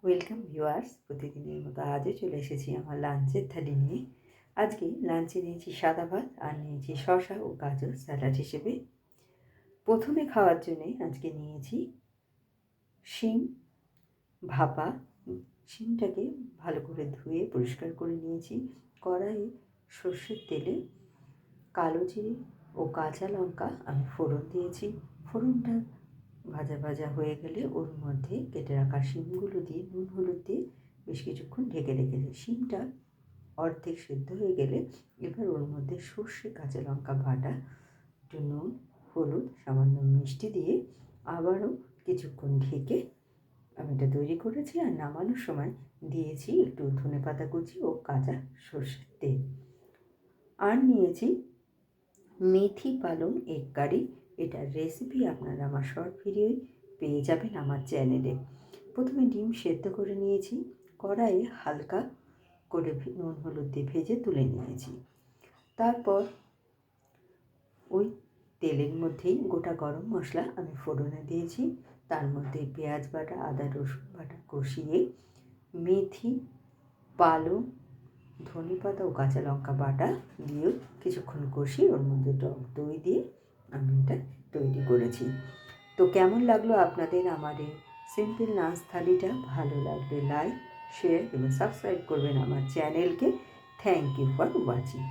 Welcome viewers, প্রতিদিনের মতো আজও চলে এসেছি আমার লাঞ্চের থালি নিয়ে। আজকে লাঞ্চে নিয়েছি সাদা ভাত আর নিয়েছি শসা ও গাজর স্যালাড হিসেবে। প্রথমে খাওয়ার জন্যে আজকে নিয়েছি শিম ভাপা। শিমটাকে ভালো করে ধুয়ে পরিষ্কার করে নিয়েছি। কড়াইয়ে সর্ষের তেলে কালো জিরে ও কাঁচা লঙ্কা আমি ফোড়ন দিয়েছি। ফোড়নটা ভাজা ভাজা হয়ে গেলে ওর মধ্যে কেটে রাখা শিমগুলো দিয়ে নুন হলুদ দিয়ে বেশ কিছুক্ষণ ঢেকে রেখেছি। শিমটা অর্ধেক সেদ্ধ হয়ে গেলে এবার ওর মধ্যে সর্ষে কাঁচা লঙ্কা বাটা, একটু নুন হলুদ সামান্য মিষ্টি দিয়ে আবারও কিছুক্ষণ ঢেকে আমি এটা তৈরি করেছি। আর নামানোর সময় দিয়েছি একটু ধনেপাতা কুচি ও কাঁচা সর্ষের তেল। আর নিয়েছি মেথি পালং এগ কারি। এটার রেসিপি আপনারা আমার শর্ট ভিডিওয় পেয়ে যাবেন আমার চ্যানেলে। প্রথমে ডিম সেদ্ধ করে নিয়েছি, কড়াইয়ে হালকা করে নুন হলুদ দিয়ে ভেজে তুলে নিয়েছি। তারপর ওই তেলের মধ্যেই গোটা গরম মশলা আমি ফোড়নে দিয়েছি। তার মধ্যে পেঁয়াজ বাটা আদা রসুন বাটা কষিয়ে মেথি পালং ধনেপাতা ও কাঁচা লঙ্কা বাটা দিয়েও কিছুক্ষণ কষিয়ে ওর মধ্যে টক দই দিয়ে আমি এটা তৈরি করেছি। তো কেমন লাগলো আপনাদের আমার এই সিম্পল লাঞ্চ থালিটা? ভালো লাগলে লাইক শেয়ার এবং সাবস্ক্রাইব করবেন আমার চ্যানেলকে। Thank you for watching.